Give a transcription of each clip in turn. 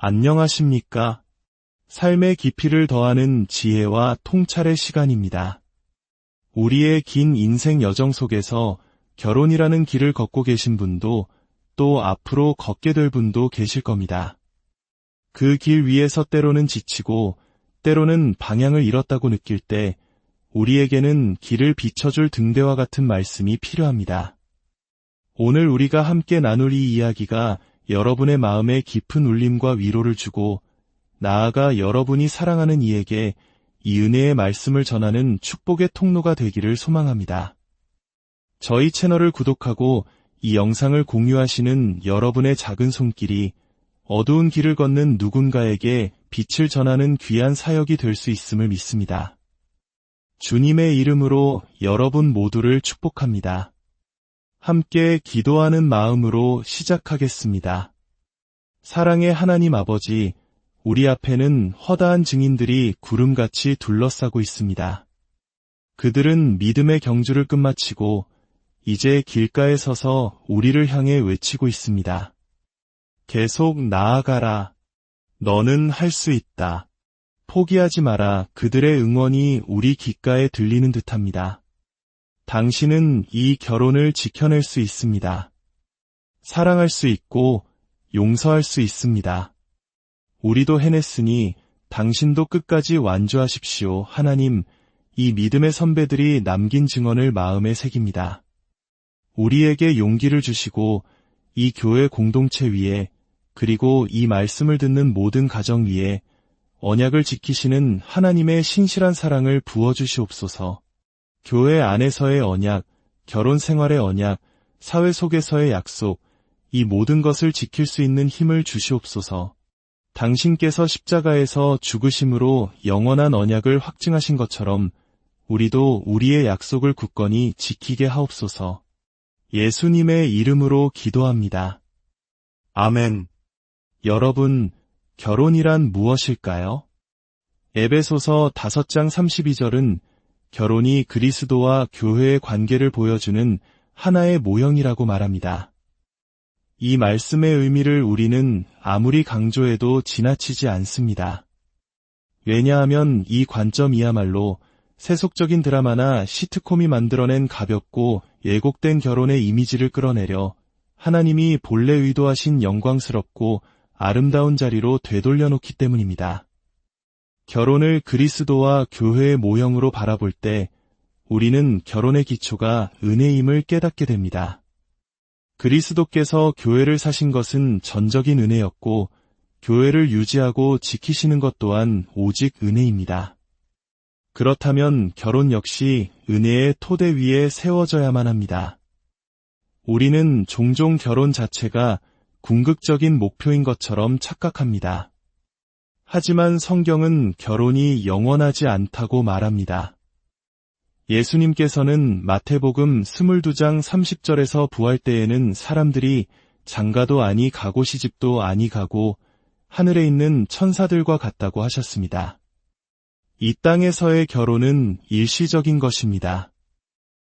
안녕하십니까? 삶의 깊이를 더하는 지혜와 통찰의 시간입니다. 우리의 긴 인생 여정 속에서 결혼이라는 길을 걷고 계신 분도 또 앞으로 걷게 될 분도 계실 겁니다. 그 길 위에서 때로는 지치고 때로는 방향을 잃었다고 느낄 때 우리에게는 길을 비춰줄 등대와 같은 말씀이 필요합니다. 오늘 우리가 함께 나눌 이 이야기가 여러분의 마음에 깊은 울림과 위로를 주고 나아가 여러분이 사랑하는 이에게 이 은혜의 말씀을 전하는 축복의 통로가 되기를 소망합니다. 저희 채널을 구독하고 이 영상을 공유하시는 여러분의 작은 손길이 어두운 길을 걷는 누군가에게 빛을 전하는 귀한 사역이 될 수 있음을 믿습니다. 주님의 이름으로 여러분 모두를 축복합니다. 함께 기도하는 마음으로 시작하겠습니다. 사랑의 하나님 아버지, 우리 앞에는 허다한 증인들이 구름같이 둘러싸고 있습니다. 그들은 믿음의 경주를 끝마치고 이제 길가에 서서 우리를 향해 외치고 있습니다. 계속 나아가라. 너는 할 수 있다. 포기하지 마라. 그들의 응원이 우리 귓가에 들리는 듯합니다. 당신은 이 결혼을 지켜낼 수 있습니다. 사랑할 수 있고 용서할 수 있습니다. 우리도 해냈으니 당신도 끝까지 완주하십시오. 하나님, 이 믿음의 선배들이 남긴 증언을 마음에 새깁니다. 우리에게 용기를 주시고 이 교회 공동체 위에 그리고 이 말씀을 듣는 모든 가정 위에 언약을 지키시는 하나님의 신실한 사랑을 부어주시옵소서. 교회 안에서의 언약, 결혼 생활의 언약, 사회 속에서의 약속, 이 모든 것을 지킬 수 있는 힘을 주시옵소서. 당신께서 십자가에서 죽으심으로 영원한 언약을 확증하신 것처럼 우리도 우리의 약속을 굳건히 지키게 하옵소서. 예수님의 이름으로 기도합니다. 아멘. 여러분, 결혼이란 무엇일까요? 에베소서 5장 32절은 결혼이 그리스도와 교회의 관계를 보여주는 하나의 모형이라고 말합니다. 이 말씀의 의미를 우리는 아무리 강조해도 지나치지 않습니다. 왜냐하면 이 관점이야말로 세속적인 드라마나 시트콤이 만들어낸 가볍고 예곡된 결혼의 이미지를 끌어내려 하나님이 본래 의도하신 영광스럽고 아름다운 자리로 되돌려놓기 때문입니다. 결혼을 그리스도와 교회의 모형으로 바라볼 때 우리는 결혼의 기초가 은혜임을 깨닫게 됩니다. 그리스도께서 교회를 사신 것은 전적인 은혜였고 교회를 유지하고 지키시는 것 또한 오직 은혜입니다. 그렇다면 결혼 역시 은혜의 토대 위에 세워져야만 합니다. 우리는 종종 결혼 자체가 궁극적인 목표인 것처럼 착각합니다. 하지만 성경은 결혼이 영원하지 않다고 말합니다. 예수님께서는 마태복음 22장 30절에서 부활 때에는 사람들이 장가도 아니 가고 시집도 아니 가고 하늘에 있는 천사들과 같다고 하셨습니다. 이 땅에서의 결혼은 일시적인 것입니다.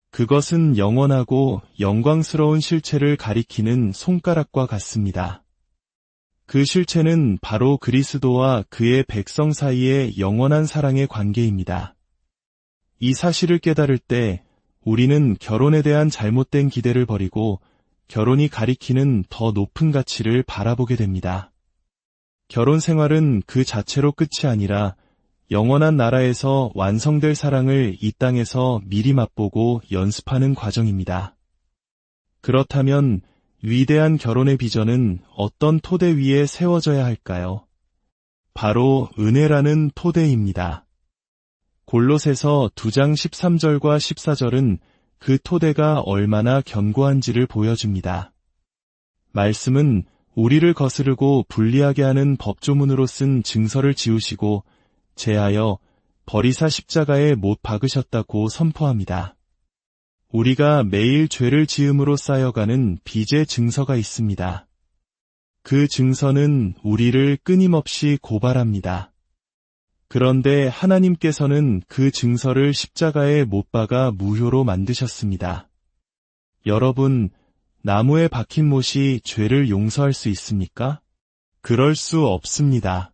그것은 영원하고 영광스러운 실체를 가리키는 손가락과 같습니다. 그 실체는 바로 그리스도와 그의 백성 사이의 영원한 사랑의 관계입니다. 이 사실을 깨달을 때 우리는 결혼에 대한 잘못된 기대를 버리고 결혼이 가리키는 더 높은 가치를 바라보게 됩니다. 결혼 생활은 그 자체로 끝이 아니라 영원한 나라에서 완성될 사랑을 이 땅에서 미리 맛보고 연습하는 과정입니다. 그렇다면 위대한 결혼의 비전은 어떤 토대 위에 세워져야 할까요? 바로 은혜라는 토대입니다. 골로새서 2장 13절과 14절은 그 토대가 얼마나 견고한지를 보여줍니다. 말씀은 우리를 거스르고 불리하게 하는 법조문으로 쓴 증서를 지우시고 제하여 버리사 십자가에 못 박으셨다고 선포합니다. 우리가 매일 죄를 지음으로 쌓여가는 빚의 증서가 있습니다. 그 증서는 우리를 끊임없이 고발합니다. 그런데 하나님께서는 그 증서를 십자가에 못 박아 무효로 만드셨습니다. 여러분, 나무에 박힌 못이 죄를 용서할 수 있습니까? 그럴 수 없습니다.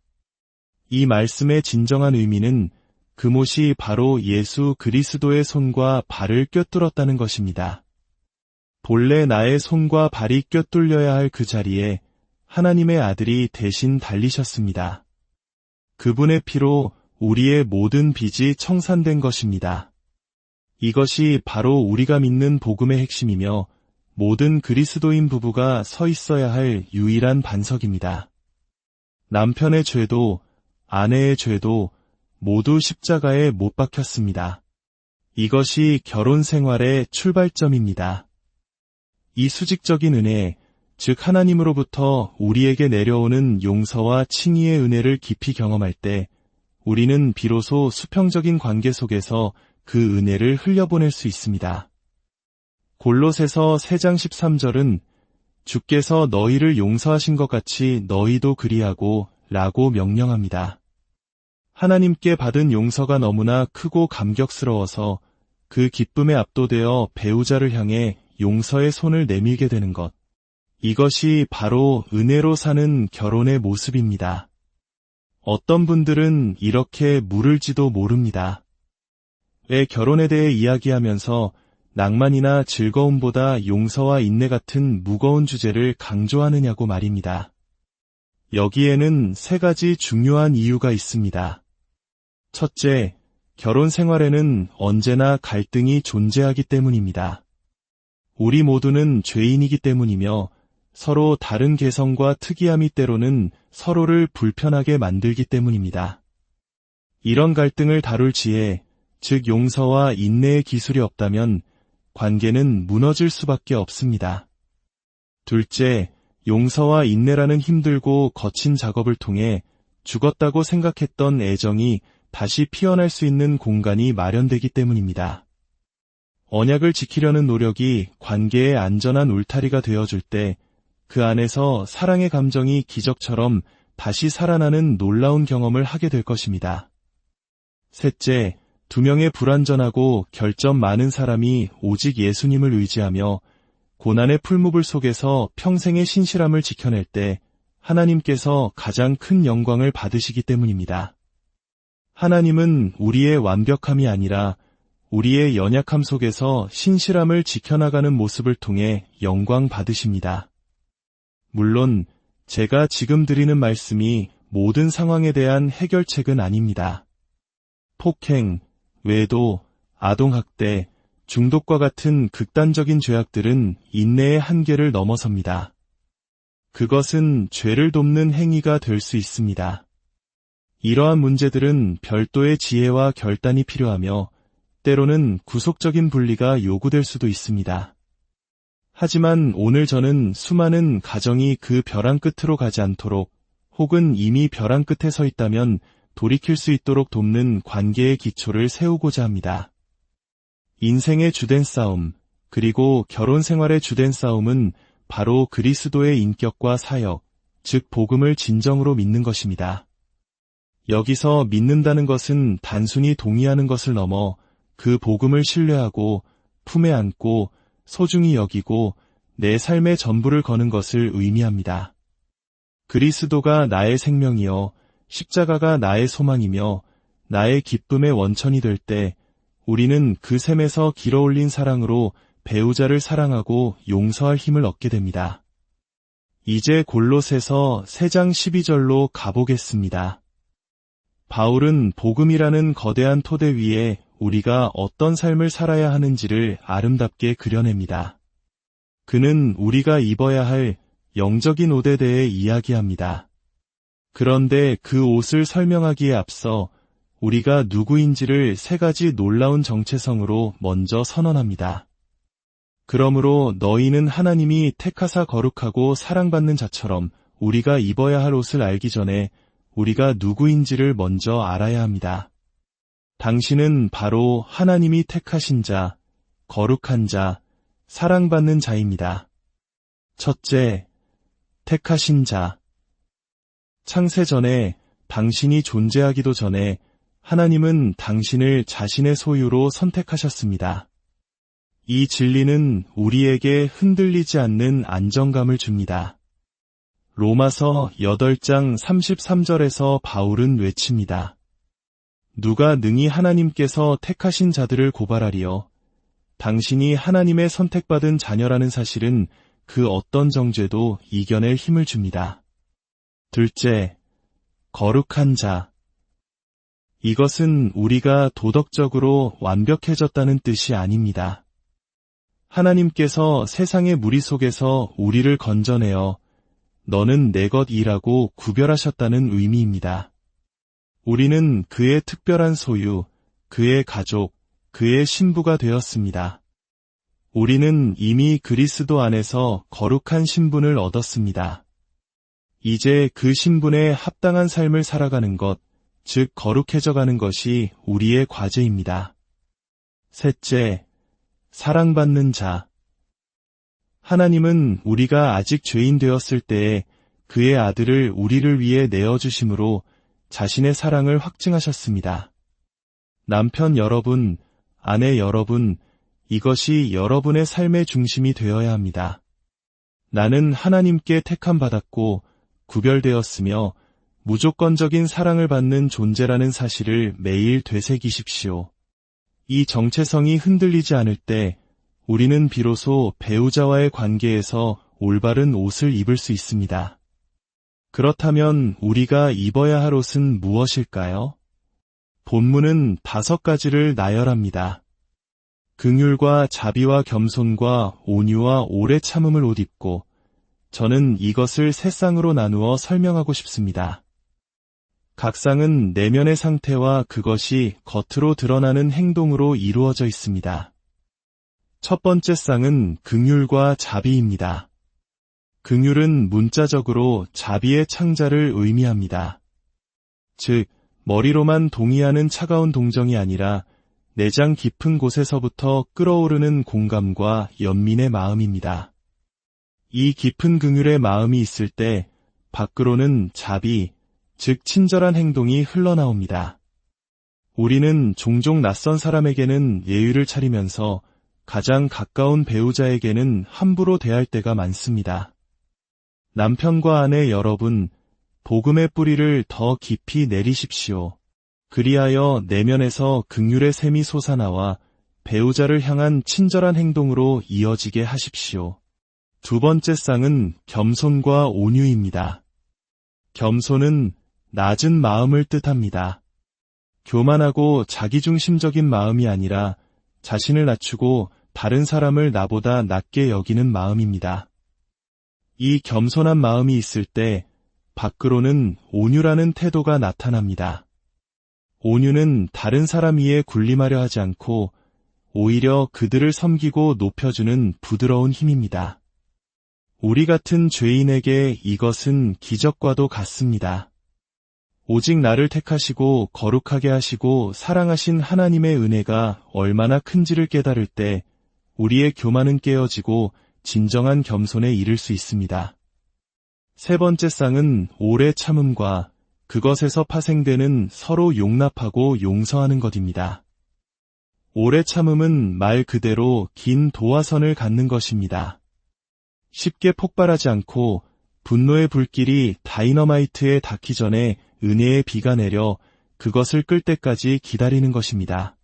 이 말씀의 진정한 의미는 그못이 바로 예수 그리스도의 손과 발을 꿰뚫었다는 것입니다. 본래 나의 손과 발이 꿰뚫려야 할 그 자리에 하나님의 아들이 대신 달리셨습니다. 그분의 피로 우리의 모든 빚이 청산된 것입니다. 이것이 바로 우리가 믿는 복음의 핵심이며 모든 그리스도인 부부가 서 있어야 할 유일한 반석입니다. 남편의 죄도 아내의 죄도 모두 십자가에 못 박혔습니다. 이것이 결혼 생활의 출발점입니다. 이 수직적인 은혜, 즉 하나님으로부터 우리에게 내려오는 용서와 칭의의 은혜를 깊이 경험할 때 우리는 비로소 수평적인 관계 속에서 그 은혜를 흘려보낼 수 있습니다. 골로새서 3장 13절은 주께서 너희를 용서하신 것 같이 너희도 그리하고 라고 명령합니다. 하나님께 받은 용서가 너무나 크고 감격스러워서 그 기쁨에 압도되어 배우자를 향해 용서의 손을 내밀게 되는 것. 이것이 바로 은혜로 사는 결혼의 모습입니다. 어떤 분들은 이렇게 물을지도 모릅니다. 왜 결혼에 대해 이야기하면서 낭만이나 즐거움보다 용서와 인내 같은 무거운 주제를 강조하느냐고 말입니다. 여기에는 3가지 중요한 이유가 있습니다. 첫째, 결혼 생활에는 언제나 갈등이 존재하기 때문입니다. 우리 모두는 죄인이기 때문이며 서로 다른 개성과 특이함이 때로는 서로를 불편하게 만들기 때문입니다. 이런 갈등을 다룰 지혜, 즉 용서와 인내의 기술이 없다면 관계는 무너질 수밖에 없습니다. 둘째, 용서와 인내라는 힘들고 거친 작업을 통해 죽었다고 생각했던 애정이 다시 피어날 수 있는 공간이 마련되기 때문입니다. 언약을 지키려는 노력이 관계의 안전한 울타리가 되어줄 때 그 안에서 사랑의 감정이 기적처럼 다시 살아나는 놀라운 경험을 하게 될 것입니다. 셋째, 2명의 불완전하고 결점 많은 사람이 오직 예수님을 의지하며 고난의 풀무불 속에서 평생의 신실함을 지켜낼 때 하나님께서 가장 큰 영광을 받으시기 때문입니다. 하나님은 우리의 완벽함이 아니라 우리의 연약함 속에서 신실함을 지켜나가는 모습을 통해 영광 받으십니다. 물론 제가 지금 드리는 말씀이 모든 상황에 대한 해결책은 아닙니다. 폭행, 외도, 아동학대, 중독과 같은 극단적인 죄악들은 인내의 한계를 넘어섭니다. 그것은 죄를 돕는 행위가 될 수 있습니다. 이러한 문제들은 별도의 지혜와 결단이 필요하며 때로는 구속적인 분리가 요구될 수도 있습니다. 하지만 오늘 저는 수많은 가정이 그 벼랑 끝으로 가지 않도록 혹은 이미 벼랑 끝에 서 있다면 돌이킬 수 있도록 돕는 관계의 기초를 세우고자 합니다. 인생의 주된 싸움, 그리고 결혼 생활의 주된 싸움은 바로 그리스도의 인격과 사역, 즉 복음을 진정으로 믿는 것입니다. 여기서 믿는다는 것은 단순히 동의하는 것을 넘어 그 복음을 신뢰하고 품에 안고 소중히 여기고 내 삶의 전부를 거는 것을 의미합니다. 그리스도가 나의 생명이요 십자가가 나의 소망이며 나의 기쁨의 원천이 될 때 우리는 그 샘에서 길어올린 사랑으로 배우자를 사랑하고 용서할 힘을 얻게 됩니다. 이제 골로새서 3장 12절로 가보겠습니다. 바울은 복음이라는 거대한 토대 위에 우리가 어떤 삶을 살아야 하는지를 아름답게 그려냅니다. 그는 우리가 입어야 할 영적인 옷에 대해 이야기합니다. 그런데 그 옷을 설명하기에 앞서 우리가 누구인지를 3가지 놀라운 정체성으로 먼저 선언합니다. 그러므로 너희는 하나님이 택하사 거룩하고 사랑받는 자처럼 우리가 입어야 할 옷을 알기 전에 우리가 누구인지를 먼저 알아야 합니다. 당신은 바로 하나님이 택하신 자, 거룩한 자, 사랑받는 자입니다. 첫째, 택하신 자. 창세 전에 당신이 존재하기도 전에 하나님은 당신을 자신의 소유로 선택하셨습니다. 이 진리는 우리에게 흔들리지 않는 안정감을 줍니다. 로마서 8장 33절에서 바울은 외칩니다. 누가 능히 하나님께서 택하신 자들을 고발하리요. 당신이 하나님의 선택받은 자녀라는 사실은 그 어떤 정죄도 이겨낼 힘을 줍니다. 둘째, 거룩한 자. 이것은 우리가 도덕적으로 완벽해졌다는 뜻이 아닙니다. 하나님께서 세상의 무리 속에서 우리를 건져내어 너는 내 것이라고 구별하셨다는 의미입니다. 우리는 그의 특별한 소유, 그의 가족, 그의 신부가 되었습니다. 우리는 이미 그리스도 안에서 거룩한 신분을 얻었습니다. 이제 그 신분에 합당한 삶을 살아가는 것, 즉 거룩해져가는 것이 우리의 과제입니다. 셋째, 사랑받는 자. 하나님은 우리가 아직 죄인 되었을 때에 그의 아들을 우리를 위해 내어주심으로 자신의 사랑을 확증하셨습니다. 남편 여러분, 아내 여러분, 이것이 여러분의 삶의 중심이 되어야 합니다. 나는 하나님께 택함받았고 구별되었으며 무조건적인 사랑을 받는 존재라는 사실을 매일 되새기십시오. 이 정체성이 흔들리지 않을 때 우리는 비로소 배우자와의 관계에서 올바른 옷을 입을 수 있습니다. 그렇다면 우리가 입어야 할 옷은 무엇일까요? 본문은 5가지를 나열합니다. 긍휼과 자비와 겸손과 온유와 오래 참음을 옷 입고, 저는 이것을 3쌍으로 나누어 설명하고 싶습니다. 각 쌍은 내면의 상태와 그것이 겉으로 드러나는 행동으로 이루어져 있습니다. 첫 번째 쌍은 긍휼과 자비입니다. 긍휼은 문자적으로 자비의 창자를 의미합니다. 즉, 머리로만 동의하는 차가운 동정이 아니라 내장 깊은 곳에서부터 끓어오르는 공감과 연민의 마음입니다. 이 깊은 긍휼의 마음이 있을 때 밖으로는 자비, 즉 친절한 행동이 흘러나옵니다. 우리는 종종 낯선 사람에게는 예의를 차리면서 가장 가까운 배우자에게는 함부로 대할 때가 많습니다. 남편과 아내 여러분, 복음의 뿌리를 더 깊이 내리십시오. 그리하여 내면에서 긍휼의 샘이 솟아나와 배우자를 향한 친절한 행동으로 이어지게 하십시오. 두 번째 쌍은 겸손과 온유입니다. 겸손은 낮은 마음을 뜻합니다. 교만하고 자기중심적인 마음이 아니라 자신을 낮추고 다른 사람을 나보다 낮게 여기는 마음입니다. 이 겸손한 마음이 있을 때 밖으로는 온유라는 태도가 나타납니다. 온유는 다른 사람 위에 군림하려 하지 않고 오히려 그들을 섬기고 높여주는 부드러운 힘입니다. 우리 같은 죄인에게 이것은 기적과도 같습니다. 오직 나를 택하시고 거룩하게 하시고 사랑하신 하나님의 은혜가 얼마나 큰지를 깨달을 때 우리의 교만은 깨어지고 진정한 겸손에 이를 수 있습니다. 세 번째 쌍은 오래 참음과 그것에서 파생되는 서로 용납하고 용서하는 것입니다. 오래 참음은 말 그대로 긴 도화선을 갖는 것입니다. 쉽게 폭발하지 않고 분노의 불길이 다이너마이트에 닿기 전에 은혜의 비가 내려 그것을 끌 때까지 기다리는 것입니다.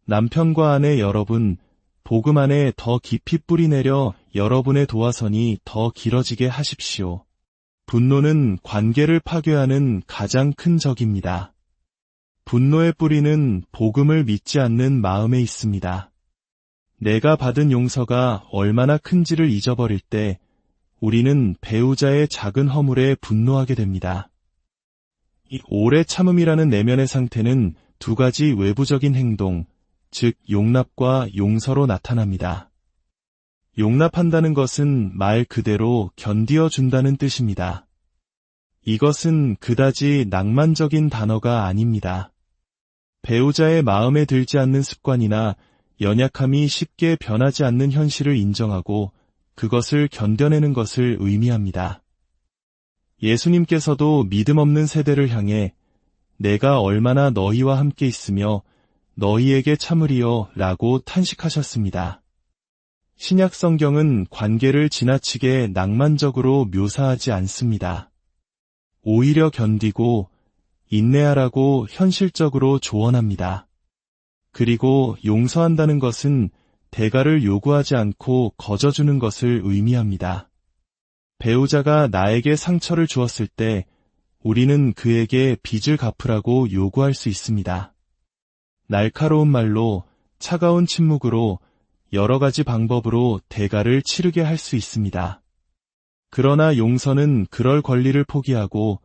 남편과 아내 여러분, 복음 안에 더 깊이 뿌리내려 여러분의 도화선이 더 길어지게 하십시오. 분노는 관계를 파괴하는 가장 큰 적입니다. 분노의 뿌리는 복음을 믿지 않는 마음에 있습니다. 내가 받은 용서가 얼마나 큰지를 잊어버릴 때 우리는 배우자의 작은 허물에 분노하게 됩니다. 이 오래 참음이라는 내면의 상태는 2가지 외부적인 행동, 즉 용납과 용서로 나타납니다. 용납한다는 것은 말 그대로 견디어준다는 뜻입니다. 이것은 그다지 낭만적인 단어가 아닙니다. 배우자의 마음에 들지 않는 습관이나 연약함이 쉽게 변하지 않는 현실을 인정하고 그것을 견뎌내는 것을 의미합니다. 예수님께서도 믿음 없는 세대를 향해 내가 얼마나 너희와 함께 있으며 너희에게 참으리요 라고 탄식하셨습니다. 신약 성경은 관계를 지나치게 낭만적으로 묘사하지 않습니다. 오히려 견디고 인내하라고 현실적으로 조언합니다. 그리고 용서한다는 것은 대가를 요구하지 않고 거저주는 것을 의미합니다. 배우자가 나에게 상처를 주었을 때 우리는 그에게 빚을 갚으라고 요구할 수 있습니다. 날카로운 말로, 차가운 침묵으로, 여러 가지 방법으로 대가를 치르게 할 수 있습니다. 그러나 용서는 그럴 권리를 포기하고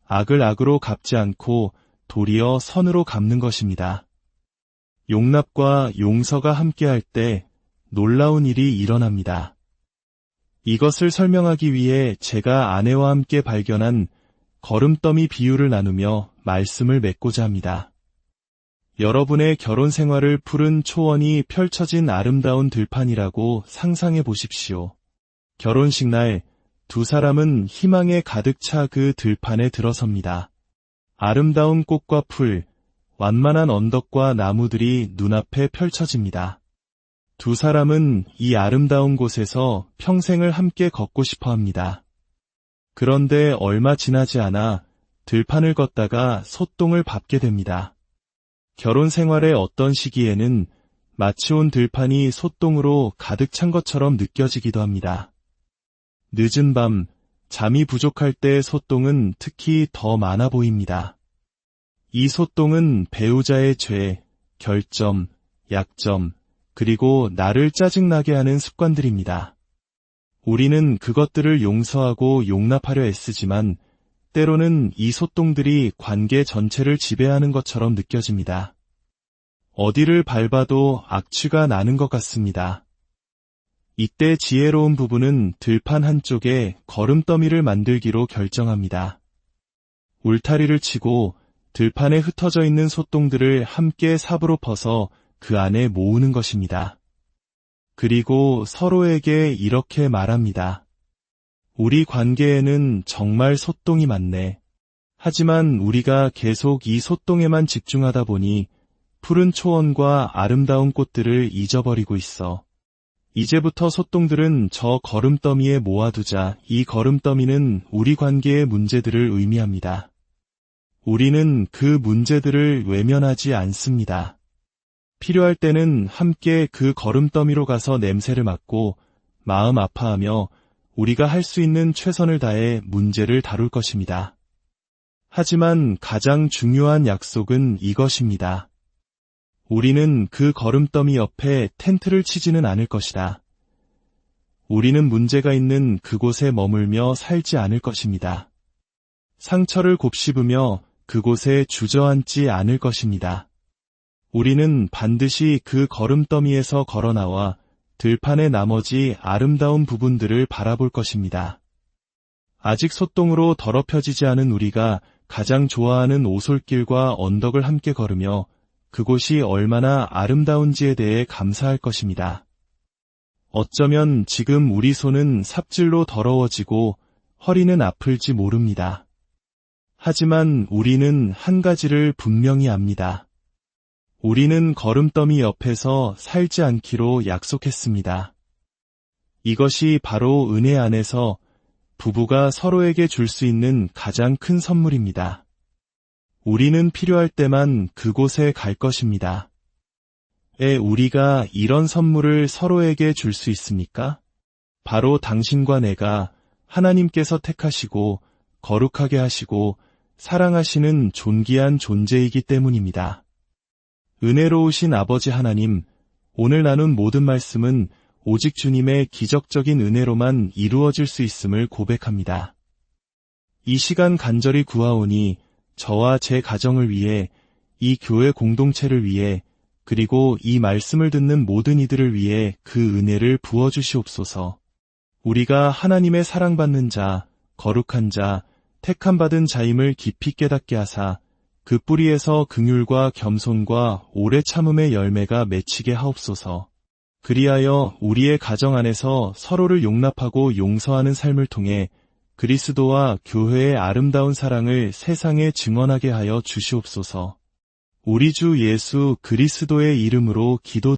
악을 악으로 갚지 않고 도리어 선으로 갚는 것입니다. 용납과 용서가 함께할 때 놀라운 일이 일어납니다. 이것을 설명하기 위해 제가 아내와 함께 발견한 거름더미 비유를 나누며 말씀을 맺고자 합니다. 여러분의 결혼 생활을 푸른 초원이 펼쳐진 아름다운 들판이라고 상상해 보십시오. 결혼식 날 두 사람은 희망에 가득 차 그 들판에 들어섭니다. 아름다운 꽃과 풀, 완만한 언덕과 나무들이 눈앞에 펼쳐집니다. 두 사람은 이 아름다운 곳에서 평생을 함께 걷고 싶어 합니다. 그런데 얼마 지나지 않아 들판을 걷다가 소똥을 밟게 됩니다. 결혼 생활의 어떤 시기에는 마치 온 들판이 소똥으로 가득 찬 것처럼 느껴지기도 합니다. 늦은 밤, 잠이 부족할 때 소똥은 특히 더 많아 보입니다. 이 소똥은 배우자의 죄, 결점, 약점, 그리고 나를 짜증나게 하는 습관들입니다. 우리는 그것들을 용서하고 용납하려 애쓰지만 때로는 이 소똥들이 관계 전체를 지배하는 것처럼 느껴집니다. 어디를 밟아도 악취가 나는 것 같습니다. 이때 지혜로운 부부는 들판 한쪽에 거름더미를 만들기로 결정합니다. 울타리를 치고 들판에 흩어져 있는 소똥들을 함께 삽으로 퍼서 그 안에 모으는 것입니다. 그리고 서로에게 이렇게 말합니다. 우리 관계에는 정말 소똥이 많네. 하지만 우리가 계속 이 소똥에만 집중하다 보니 푸른 초원과 아름다운 꽃들을 잊어버리고 있어. 이제부터 소똥들은 저 거름더미에 모아두자. 이 거름더미는 우리 관계의 문제들을 의미합니다. 우리는 그 문제들을 외면하지 않습니다. 필요할 때는 함께 그 거름더미로 가서 냄새를 맡고 마음 아파하며 우리가 할 수 있는 최선을 다해 문제를 다룰 것입니다. 하지만 가장 중요한 약속은 이것입니다. 우리는 그 거름더미 옆에 텐트를 치지는 않을 것이다. 우리는 문제가 있는 그곳에 머물며 살지 않을 것입니다. 상처를 곱씹으며 그곳에 주저앉지 않을 것입니다. 우리는 반드시 그 거름더미에서 걸어나와 들판의 나머지 아름다운 부분들을 바라볼 것입니다. 아직 소똥으로 더럽혀지지 않은 우리가 가장 좋아하는 오솔길과 언덕을 함께 걸으며 그곳이 얼마나 아름다운지에 대해 감사할 것입니다. 어쩌면 지금 우리 손은 삽질로 더러워지고 허리는 아플지 모릅니다. 하지만 우리는 한 가지를 분명히 압니다. 우리는 거름더미 옆에서 살지 않기로 약속했습니다. 이것이 바로 은혜 안에서 부부가 서로에게 줄 수 있는 가장 큰 선물입니다. 우리는 필요할 때만 그곳에 갈 것입니다. 우리가 이런 선물을 서로에게 줄 수 있습니까? 바로 당신과 내가 하나님께서 택하시고 거룩하게 하시고 사랑하시는 존귀한 존재이기 때문입니다. 은혜로우신 아버지 하나님, 오늘 나눈 모든 말씀은 오직 주님의 기적적인 은혜로만 이루어질 수 있음을 고백합니다. 이 시간 간절히 구하오니 저와 제 가정을 위해, 이 교회 공동체를 위해, 그리고 이 말씀을 듣는 모든 이들을 위해 그 은혜를 부어주시옵소서. 우리가 하나님의 사랑받는 자, 거룩한 자, 택함받은 자임을 깊이 깨닫게 하사 그 뿌리에서 긍휼과 겸손과 오래 참음의 열매가 맺히게 하옵소서. 그리하여 우리의 가정 안에서 서로를 용납하고 용서하는 삶을 통해 그리스도와 교회의 아름다운 사랑을 세상에 증언하게 하여 주시옵소서. 우리 주 예수 그리스도의 이름으로 기도